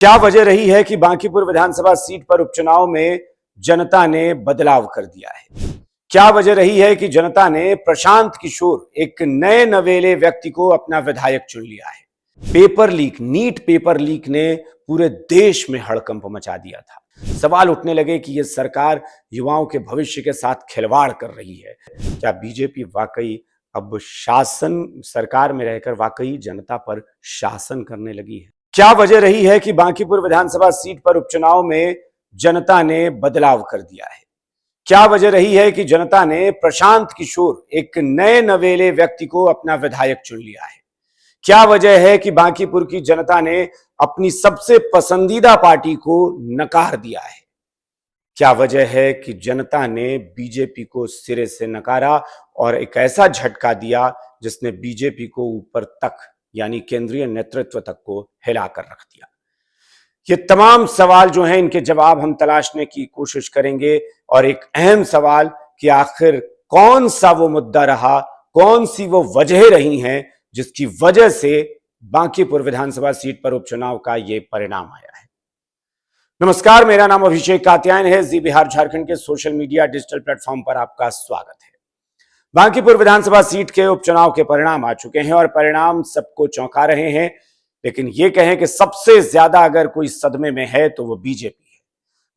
क्या वजह रही है कि बांकीपुर विधानसभा सीट पर उपचुनाव में जनता ने बदलाव कर दिया है? क्या वजह रही है कि जनता ने प्रशांत किशोर, एक नए नवेले व्यक्ति को अपना विधायक चुन लिया है? Paper leak, NEET paper leak ने पूरे देश में हड़कंप मचा दिया था। सवाल उठने लगे कि यह सरकार युवाओं के भविष्य के साथ खिलवाड़ कर रही है। क्या बीजेपी वाकई अब शासन सरकार में रहकर वाकई जनता पर शासन करने लगी है? क्या वजह रही है कि बांकीपुर विधानसभा सीट पर उपचुनाव में जनता ने बदलाव कर दिया है? क्या वजह रही है कि जनता ने प्रशांत किशोर, एक नए नवेले व्यक्ति को अपना विधायक चुन लिया है? क्या वजह है कि बांकीपुर की जनता ने अपनी सबसे पसंदीदा पार्टी को नकार दिया है? क्या वजह है कि जनता ने बीजेपी को सिरे से नकारा और एक ऐसा झटका दिया जिसने बीजेपी को ऊपर तक यानी केंद्रीय नेतृत्व तक को हिलाकर रख दिया? ये तमाम सवाल जो हैं, इनके जवाब हम तलाशने की कोशिश करेंगे। और एक अहम सवाल कि आखिर कौन सा वो मुद्दा रहा, कौन सी वो वजह रही हैं जिसकी वजह से बांकीपुर विधानसभा सीट पर उपचुनाव का ये परिणाम आया है। नमस्कार, मेरा नाम अभिषेक कात्यायन है। जी बिहार झारखंड के सोशल मीडिया डिजिटल प्लेटफॉर्म पर आपका स्वागत है। बांकीपुर विधानसभा सीट के उपचुनाव के परिणाम आ चुके हैं और परिणाम सबको चौंका रहे हैं। लेकिन यह कहें कि सबसे ज्यादा अगर कोई सदमे में है तो वो बीजेपी है।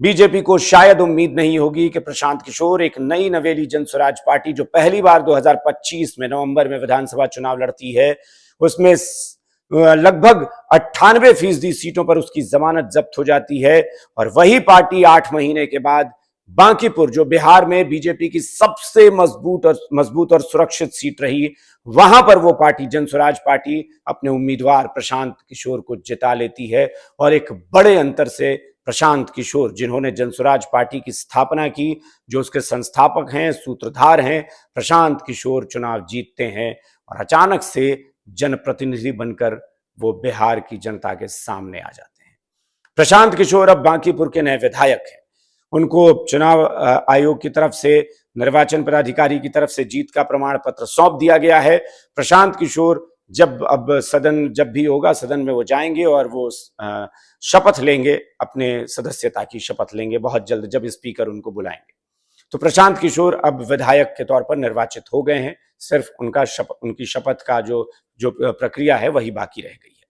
बीजेपी को शायद उम्मीद नहीं होगी कि प्रशांत किशोर, एक नई नवेली जनस्वराज पार्टी जो पहली बार 2025 में नवंबर में विधानसभा चुनाव लड़ती है, उसमें लगभग 98% सीटों पर उसकी जमानत जब्त हो जाती है। और वही पार्टी 8 महीने के बाद बांकीपुर, जो बिहार में बीजेपी की सबसे मजबूत और सुरक्षित सीट रही, वहां पर वो पार्टी, जनस्वराज पार्टी, अपने उम्मीदवार प्रशांत किशोर को जिता लेती है। और एक बड़े अंतर से प्रशांत किशोर, जिन्होंने जनस्वराज पार्टी की स्थापना की, जो उसके संस्थापक हैं, सूत्रधार हैं, प्रशांत किशोर चुनाव जीतते हैं और अचानक से जनप्रतिनिधि बनकर वो बिहार की जनता के सामने आ जाते हैं। प्रशांत किशोर अब बांकीपुर के नए विधायक हैं। उनको चुनाव आयोग की तरफ से, निर्वाचन पदाधिकारी की तरफ से जीत का प्रमाण पत्र सौंप दिया गया है। प्रशांत किशोर अब सदन जब भी होगा, सदन में वो जाएंगे और वो शपथ लेंगे, अपने सदस्यता की शपथ लेंगे बहुत जल्द, जब स्पीकर उनको बुलाएंगे। तो प्रशांत किशोर अब विधायक के तौर पर निर्वाचित हो गए हैं। सिर्फ उनकी शपथ का जो प्रक्रिया है वही बाकी रह गई है।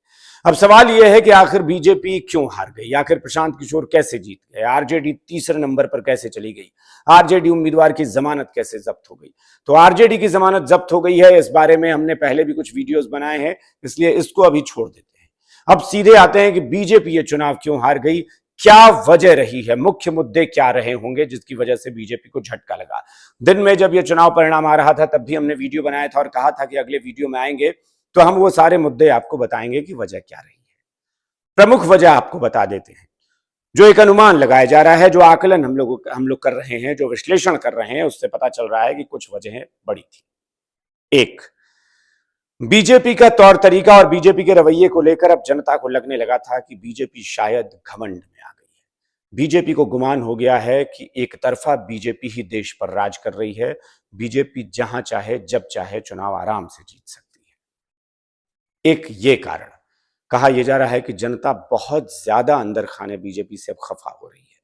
अब सवाल यह है कि आखिर बीजेपी क्यों हार गई, आखिर प्रशांत किशोर कैसे जीत गए, आरजेडी तीसरे नंबर पर कैसे चली गई, आरजेडी उम्मीदवार की जमानत कैसे जब्त हो गई? तो आरजेडी की जमानत जब्त हो गई है, इस बारे में हमने पहले भी कुछ वीडियोस बनाए हैं, इसलिए इसको अभी छोड़ देते हैं। अब सीधे आते हैं कि बीजेपी ये चुनाव क्यों हार गई, क्या वजह रही है, मुख्य मुद्दे क्या रहे होंगे जिसकी वजह से बीजेपी को झटका लगा। दिन में जब यह चुनाव परिणाम आ रहा था तब भी हमने वीडियो बनाया था और कहा था कि अगले वीडियो में आएंगे तो हम वो सारे मुद्दे आपको बताएंगे कि वजह क्या रही है। प्रमुख वजह आपको बता देते हैं। जो एक अनुमान लगाया जा रहा है, जो आकलन हम लोग कर रहे हैं, जो विश्लेषण कर रहे हैं, उससे पता चल रहा है कि कुछ वजहें बड़ी थी। एक, बीजेपी का तौर तरीका और बीजेपी के रवैये को लेकर अब जनता को लगने लगा था कि बीजेपी शायद घमंड में आ गई है। बीजेपी को गुमान हो गया है कि एक तरफा बीजेपी ही देश पर राज कर रही है। बीजेपी जहां चाहे जब चाहे चुनाव आराम से जीत सकती है। एक ये कारण कहा यह जा रहा है कि जनता बहुत ज्यादा अंदर खाने बीजेपी से अब खफा हो रही है,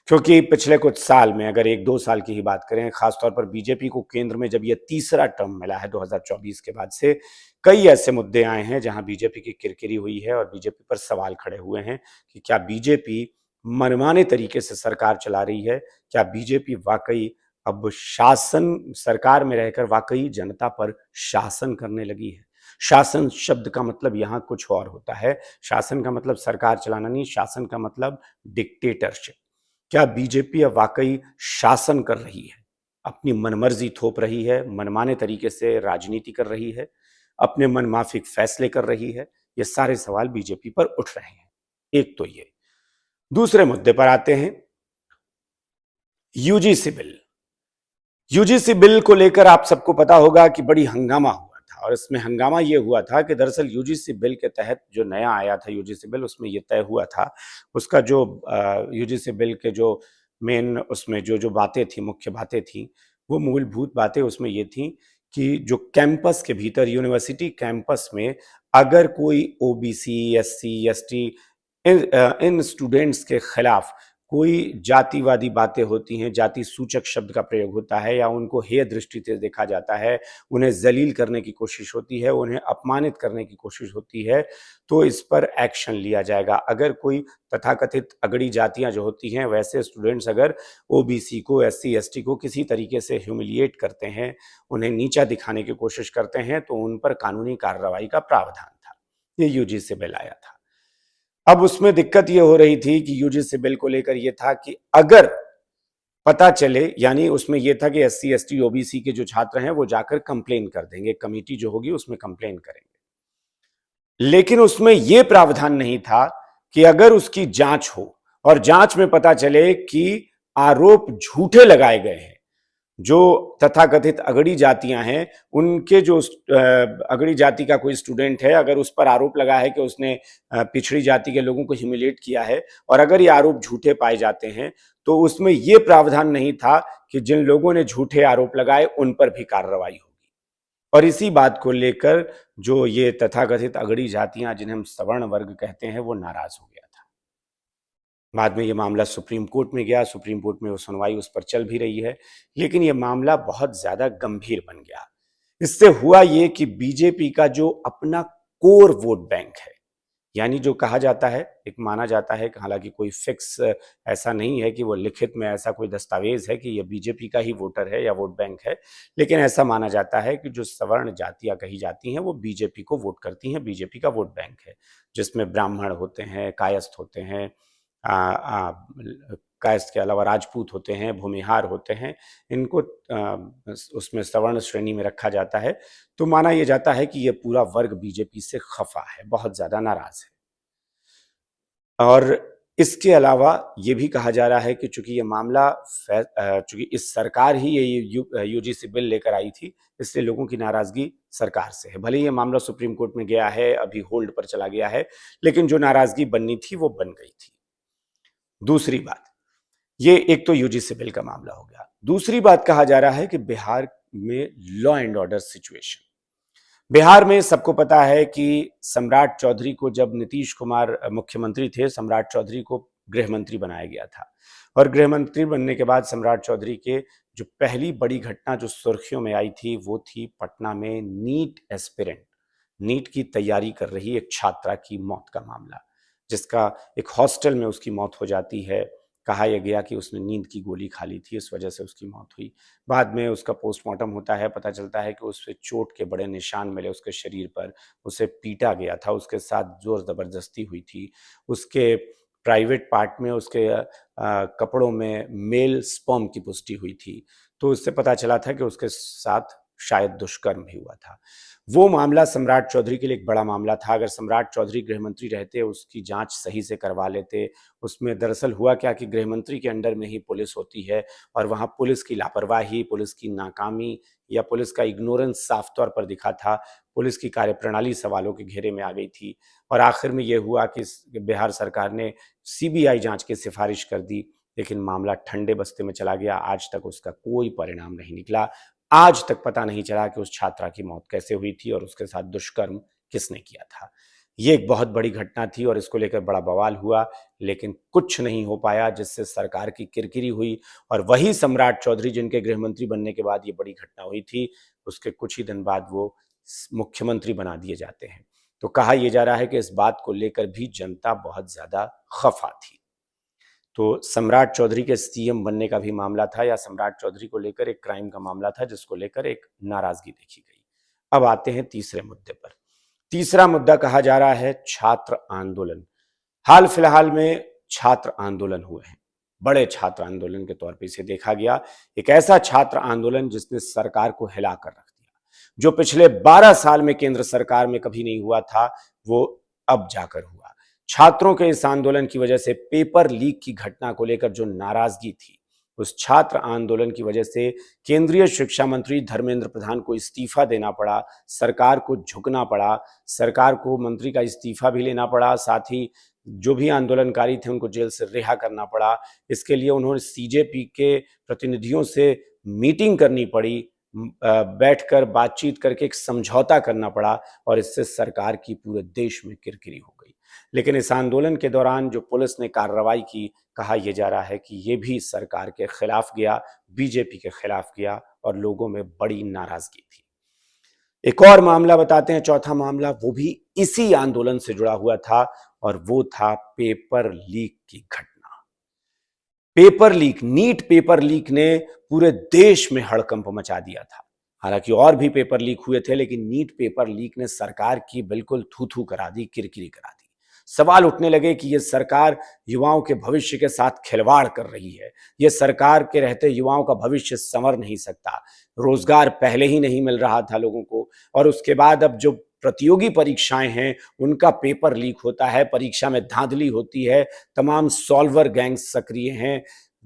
क्योंकि पिछले कुछ साल में, अगर 1-2 साल की ही बात करें, खासतौर पर बीजेपी को केंद्र में जब यह तीसरा टर्म मिला है 2024 के बाद से, कई ऐसे मुद्दे आए हैं जहां बीजेपी की किरकिरी हुई है और बीजेपी पर सवाल खड़े हुए हैं कि क्या बीजेपी मनमाने तरीके से सरकार चला रही है, क्या बीजेपी वाकई अब शासन सरकार में रहकर वाकई जनता पर शासन करने लगी है। शासन शब्द का मतलब यहां कुछ और होता है। शासन का मतलब सरकार चलाना नहीं, शासन का मतलब डिक्टेटरशिप। क्या बीजेपी अब वाकई शासन कर रही है, अपनी मनमर्जी थोप रही है, मनमाने तरीके से राजनीति कर रही है, अपने मनमाफिक फैसले कर रही है? ये सारे सवाल बीजेपी पर उठ रहे हैं। एक तो ये। दूसरे मुद्दे पर आते हैं, यूजीसी बिल। यूजीसी बिल को लेकर आप सबको पता होगा कि बड़ी हंगामा हुआ था और इसमें हंगामा यह हुआ था कि दरअसल यूजीसी बिल के तहत जो नया आया था यूजीसी बिल, उसमें यह तय हुआ था, उसका जो यूजीसी बिल के जो मेन उसमें जो बातें थी, मुख्य बातें थी, वो मूलभूत बातें उसमें ये थी कि जो कैंपस के भीतर, यूनिवर्सिटी कैंपस में, अगर कोई ओबीसी, एससी, एसटी इन स्टूडेंट्स के खिलाफ कोई जातिवादी बातें होती हैं, जाति सूचक शब्द का प्रयोग होता है या उनको हेय दृष्टि से देखा जाता है, उन्हें जलील करने की कोशिश होती है, उन्हें अपमानित करने की कोशिश होती है, तो इस पर एक्शन लिया जाएगा। अगर कोई तथाकथित अगड़ी जातियां जो होती हैं, वैसे स्टूडेंट्स अगर ओबीसी को, एससी एसटी को किसी तरीके से ह्यूमिलिएट करते हैं, उन्हें नीचा दिखाने की कोशिश करते हैं, तो उन पर कानूनी कार्रवाई का प्रावधान था। ये यूजीसी बिल आया था। अब उसमें दिक्कत ये हो रही थी कि यूजीसी बिल को लेकर ये था कि अगर पता चले, यानी उसमें ये था कि एससी एसटी ओबीसी के जो छात्र हैं वो जाकर कंप्लेन कर देंगे, कमेटी जो होगी उसमें कंप्लेन करेंगे। लेकिन उसमें यह प्रावधान नहीं था कि अगर उसकी जांच हो और जांच में पता चले कि आरोप झूठे लगाए गए हैं, जो तथाकथित अगड़ी जातियां हैं, उनके जो अगड़ी जाति का कोई स्टूडेंट है, अगर उस पर आरोप लगा है कि उसने पिछड़ी जाति के लोगों को ह्यूमिलेट किया है, और अगर ये आरोप झूठे पाए जाते हैं, तो उसमें यह प्रावधान नहीं था कि जिन लोगों ने झूठे आरोप लगाए उन पर भी कार्रवाई होगी। और इसी बात को लेकर जो ये तथाकथित अगड़ी जातियां, जिन्हें हम सवर्ण वर्ग कहते हैं, वो नाराज हो गया था। बाद में ये मामला सुप्रीम कोर्ट में गया, सुप्रीम कोर्ट में वो सुनवाई उस पर चल भी रही है, लेकिन ये मामला बहुत ज्यादा गंभीर बन गया। इससे हुआ ये कि बीजेपी का जो अपना कोर वोट बैंक है, यानी जो कहा जाता है, एक माना जाता है कि हालांकि कोई फिक्स ऐसा नहीं है कि वो लिखित में ऐसा कोई दस्तावेज है कि ये बीजेपी का ही वोटर है या वोट बैंक है, लेकिन ऐसा माना जाता है कि जो सवर्ण जातियां कही जाती हैं वो बीजेपी को वोट करती हैं, बीजेपी का वोट बैंक है, जिसमें ब्राह्मण होते हैं, कायस्थ होते हैं, कायस्थ के अलावा राजपूत होते हैं, भूमिहार होते हैं, इनको उसमें सवर्ण श्रेणी में रखा जाता है। तो माना यह जाता है कि यह पूरा वर्ग बीजेपी से खफा है, बहुत ज्यादा नाराज है। और इसके अलावा यह भी कहा जा रहा है कि चूंकि यह मामला चूंकि इस सरकार ही ये यूजीसी बिल लेकर आई थी, इसलिए लोगों की नाराजगी सरकार से है। भले ही यह मामला सुप्रीम कोर्ट में गया है, अभी होल्ड पर चला गया है, लेकिन जो नाराजगी बननी थी वो बन गई थी। दूसरी बात, ये एक तो यूजीसी बिल का मामला हो गया। दूसरी बात, कहा जा रहा है कि बिहार में law and order situation, Bihar में सबको पता है कि सम्राट चौधरी को, जब नीतीश कुमार मुख्यमंत्री थे, सम्राट चौधरी को गृह मंत्री बनाया गया था, और गृह मंत्री बनने के बाद सम्राट चौधरी के जो पहली बड़ी घटना जो सुर्खियों में आई थी, वो थी पटना में नीट एस्पिरेंट, नीट की तैयारी कर रही एक छात्रा की मौत का मामला, जिसका एक हॉस्टल में उसकी मौत हो जाती है। कहा यह गया कि उसने नींद की गोली खा ली थी, इस वजह से उसकी मौत हुई। बाद में उसका पोस्टमार्टम होता है, पता चलता है कि उससे चोट के बड़े निशान मिले उसके शरीर पर, उसे पीटा गया था, उसके साथ जोर जबरदस्ती हुई थी, उसके प्राइवेट पार्ट में, उसके कपड़ों में मेल स्पर्म की पुष्टि हुई थी। तो उससे पता चला था कि उसके साथ शायद दुष्कर्म भी हुआ था। वो मामला सम्राट चौधरी के लिए एक बड़ा मामला था। अगर सम्राट चौधरी गृहमंत्री रहते, उसकी जांच सही से करवा लेते। उसमें दरअसल हुआ क्या कि गृहमंत्री के अंडर में ही पुलिस होती है, और वहां पुलिस की लापरवाही, पुलिस की नाकामी या पुलिस का इग्नोरेंस साफ तौर पर दिखा था। पुलिस की कार्यप्रणाली सवालों के घेरे में आ गई थी, और आखिर में यह हुआ कि बिहार सरकार ने सीबीआई जांच की सिफारिश कर दी, लेकिन मामला ठंडे बस्ते में चला गया। आज तक उसका कोई परिणाम नहीं निकला। आज तक पता नहीं चला कि उस छात्रा की मौत कैसे हुई थी और उसके साथ दुष्कर्म किसने किया था। ये एक बहुत बड़ी घटना थी और इसको लेकर बड़ा बवाल हुआ, लेकिन कुछ नहीं हो पाया, जिससे सरकार की किरकिरी हुई। और वही सम्राट चौधरी, जिनके गृहमंत्री बनने के बाद ये बड़ी घटना हुई थी, उसके कुछ ही दिन बाद वो मुख्यमंत्री बना दिए जाते हैं। तो कहा यह जा रहा है कि इस बात को लेकर भी जनता बहुत ज्यादा खफा थी। तो सम्राट चौधरी के सीएम बनने का भी मामला था, या सम्राट चौधरी को लेकर एक क्राइम का मामला था, जिसको लेकर एक नाराजगी देखी गई। अब आते हैं तीसरे मुद्दे पर। तीसरा मुद्दा कहा जा रहा है छात्र आंदोलन। हाल फिलहाल में छात्र आंदोलन हुए हैं, बड़े छात्र आंदोलन के तौर पर इसे देखा गया। एक ऐसा छात्र आंदोलन जिसने सरकार को हिलाकर रख दिया, जो पिछले 12 साल में केंद्र सरकार में कभी नहीं हुआ था, वो अब जाकर हुआ। छात्रों के इस आंदोलन की वजह से, पेपर लीक की घटना को लेकर जो नाराजगी थी, उस छात्र आंदोलन की वजह से केंद्रीय शिक्षा मंत्री धर्मेंद्र प्रधान को इस्तीफा देना पड़ा, सरकार को झुकना पड़ा, सरकार को मंत्री का इस्तीफा भी लेना पड़ा, साथ ही जो भी आंदोलनकारी थे उनको जेल से रिहा करना पड़ा। इसके लिए उन्होंने सीजेपी के प्रतिनिधियों से मीटिंग करनी पड़ी, बैठकर बातचीत करके एक समझौता करना पड़ा, और इससे सरकार की पूरे देश में किरकिरी हो गई। लेकिन इस आंदोलन के दौरान जो पुलिस ने कार्रवाई की, कहा यह जा रहा है कि ये भी सरकार के खिलाफ गया, बीजेपी के खिलाफ गया और लोगों में बड़ी नाराजगी थी। एक और मामला बताते हैं, चौथा मामला, वो भी इसी आंदोलन से जुड़ा हुआ था और वो था पेपर लीक की घटना। Paper leak, NEET paper leak ने पूरे देश में हड़कंप मचा दिया था। हालांकि और भी पेपर लीक हुए थे, लेकिन नीट पेपर लीक ने सरकार की बिल्कुल थू थू करा दी, किरकिरी करा दी। सवाल उठने लगे कि यह सरकार युवाओं के भविष्य के साथ खिलवाड़ कर रही है। यह सरकार के रहते युवाओं का भविष्य संवर नहीं सकता। रोजगार पहले ही नहीं मिल रहा था लोगों को, और उसके बाद अब जो प्रतियोगी परीक्षाएं हैं उनका पेपर लीक होता है, परीक्षा में धांधली होती है, तमाम सॉल्वर गैंग्स सक्रिय हैं,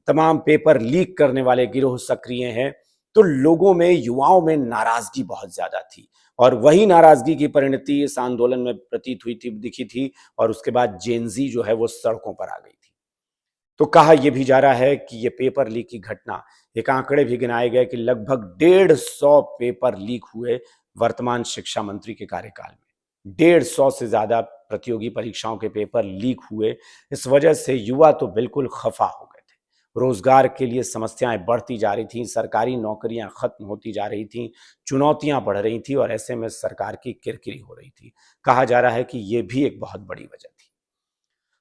तमाम पेपर लीक करने वाले गिरोह सक्रिय हैं। तो लोगों में, युवाओं में नाराजगी बहुत ज्यादा थी और वही नाराजगी की परिणति इस आंदोलन में प्रतीत हुई थी, दिखी थी, और उसके बाद जेनजी जो है वो सड़कों पर आ गई थी। तो कहा यह भी जा रहा है कि यह पेपर लीक की घटना, एक आंकड़े भी गिनाए गए कि लगभग 150 पेपर लीक हुए वर्तमान शिक्षा मंत्री के कार्यकाल में। 150 से ज्यादा प्रतियोगी परीक्षाओं के पेपर लीक हुए। इस वजह से युवा तो बिल्कुल खफा हो गए थे। रोजगार के लिए समस्याएं बढ़ती जा रही थी, सरकारी नौकरियां खत्म होती जा रही थी, चुनौतियां बढ़ रही थी और ऐसे में सरकार की किरकिरी हो रही थी। कहा जा रहा है कि यह भी एक बहुत बड़ी वजह थी।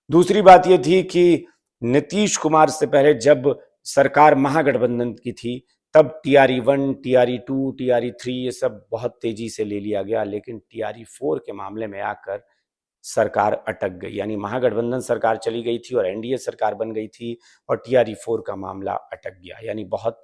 दूसरी बात यह थी कि नीतीश कुमार से पहले जब सरकार महागठबंधन की थी, तब TRE 1, TRE 2, TRE 3 ये सब बहुत तेजी से ले लिया गया, लेकिन TRE 4 के मामले में आकर सरकार अटक गई। यानी महागठबंधन सरकार चली गई थी और NDA सरकार बन गई थी और TRE 4 का मामला अटक गया। यानी बहुत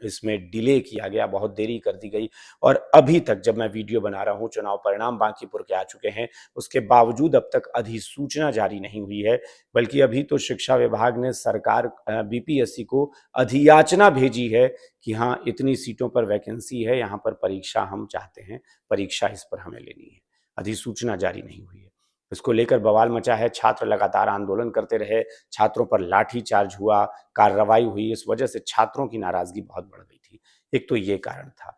इसमें डिले किया गया, बहुत देरी कर दी गई और अभी तक जब मैं वीडियो बना रहा हूं, चुनाव परिणाम बांकीपुर के आ चुके हैं, उसके बावजूद अब तक अधिसूचना जारी नहीं हुई है। बल्कि अभी तो शिक्षा विभाग ने सरकार BPSC को अधियाचना भेजी है कि हाँ, इतनी सीटों पर वैकेंसी है, यहाँ पर परीक्षा हम चाहते हैं, परीक्षा इस पर हमें लेनी है। अधिसूचना जारी नहीं हुई है। इसको लेकर बवाल मचा है। छात्र लगातार आंदोलन करते रहे, छात्रों पर लाठीचार्ज हुआ, कार्रवाई हुई। इस वजह से छात्रों की नाराजगी बहुत बढ़ गई थी। एक तो ये कारण था।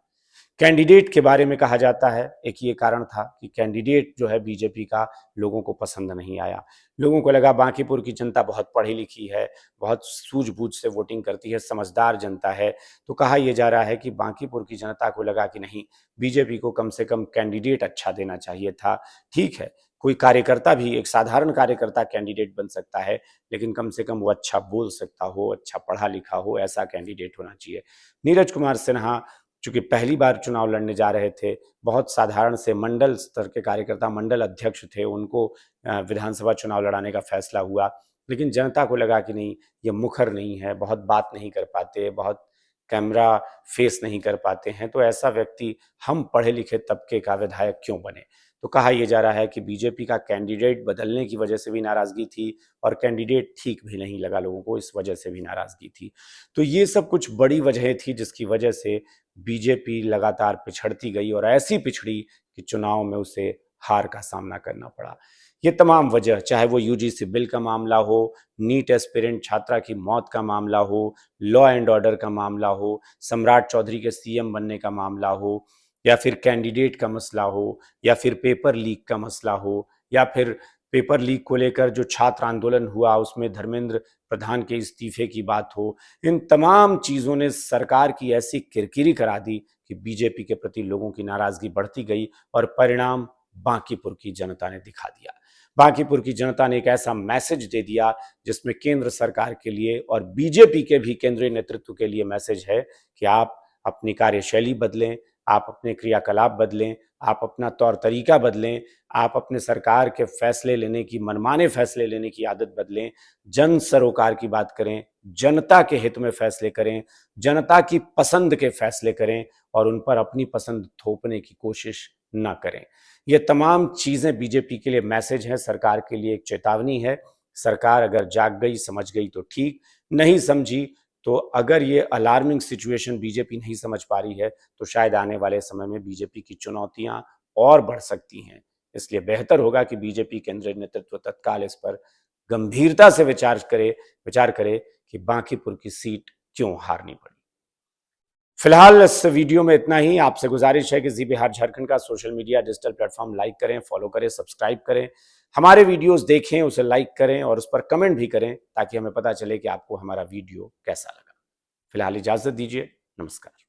कैंडिडेट के बारे में कहा जाता है, एक ये कारण था कि कैंडिडेट जो है बीजेपी का लोगों को पसंद नहीं आया। लोगों को लगा बांकीपुर की जनता बहुत पढ़ी लिखी है, बहुत सूझबूझ से वोटिंग करती है, समझदार जनता है। तो कहा यह जा रहा है कि बांकीपुर की जनता को लगा कि नहीं, बीजेपी को कम से कम कैंडिडेट अच्छा देना चाहिए था। ठीक है, कोई कार्यकर्ता भी, एक साधारण कार्यकर्ता कैंडिडेट बन सकता है, लेकिन कम से कम वो अच्छा बोल सकता हो, अच्छा पढ़ा लिखा हो, ऐसा कैंडिडेट होना चाहिए। नीरज कुमार सिन्हा चूंकि पहली बार चुनाव लड़ने जा रहे थे, बहुत साधारण से मंडल स्तर के कार्यकर्ता, मंडल अध्यक्ष थे, उनको विधानसभा चुनाव लड़ाने का फैसला हुआ। लेकिन जनता को लगा कि नहीं, ये मुखर नहीं है, बहुत बात नहीं कर पाते, बहुत कैमरा फेस नहीं कर पाते हैं, तो ऐसा व्यक्ति हम पढ़े लिखे तबके का विधायक क्यों बने। तो कहा यह जा रहा है कि बीजेपी का कैंडिडेट बदलने की वजह से भी नाराजगी थी और कैंडिडेट ठीक भी नहीं लगा लोगों को, इस वजह से भी नाराजगी थी। तो ये सब कुछ बड़ी वजहें थी जिसकी वजह से बीजेपी लगातार पिछड़ती गई और ऐसी पिछड़ी कि चुनाव में उसे हार का सामना करना पड़ा। ये तमाम वजह, चाहे वो UGC बिल का मामला हो, नीट एस्पिरेंट छात्रा की मौत का मामला हो, लॉ एंड ऑर्डर का मामला हो, सम्राट चौधरी के CM बनने का मामला हो, या फिर कैंडिडेट का मसला हो, या फिर पेपर लीक का मसला हो, या फिर पेपर लीक को लेकर जो छात्र आंदोलन हुआ उसमें धर्मेंद्र प्रधान के इस्तीफे की बात हो, इन तमाम चीजों ने सरकार की ऐसी किरकिरी करा दी कि बीजेपी के प्रति लोगों की नाराजगी बढ़ती गई और परिणाम बांकीपुर की जनता ने दिखा दिया। बांकीपुर की जनता ने एक ऐसा मैसेज दे दिया जिसमें केंद्र सरकार के लिए और बीजेपी के भी केंद्रीय नेतृत्व के लिए मैसेज है कि आप अपनी कार्यशैली बदलें, आप अपने क्रियाकलाप बदलें, आप अपना तौर तरीका बदलें, आप अपने सरकार के फैसले लेने की, मनमाने फैसले लेने की आदत बदलें, जन सरोकार की बात करें, जनता के हित में फैसले करें, जनता की पसंद के फैसले करें और उन पर अपनी पसंद थोपने की कोशिश ना करें। ये तमाम चीजें बीजेपी के लिए मैसेज है, सरकार के लिए एक चेतावनी है। सरकार अगर जाग गई, समझ गई तो ठीक, नहीं समझी तो अगर ये अलार्मिंग सिचुएशन बीजेपी नहीं समझ पा रही है तो शायद आने वाले समय में बीजेपी की चुनौतियां और बढ़ सकती हैं। इसलिए बेहतर होगा कि बीजेपी केंद्रीय नेतृत्व तत्काल इस पर गंभीरता से विचार करे कि बांकीपुर की सीट क्यों हारनी पड़ी। फिलहाल इस वीडियो में इतना ही। आपसे गुजारिश है कि जी बिहार झारखंड का social media digital platform like करें, फॉलो करें, सब्सक्राइब करें। हमारे वीडियोस देखें, उसे लाइक करें और उस पर कमेंट भी करें ताकि हमें पता चले कि आपको हमारा वीडियो कैसा लगा। फिलहाल इजाजत दीजिए। नमस्कार।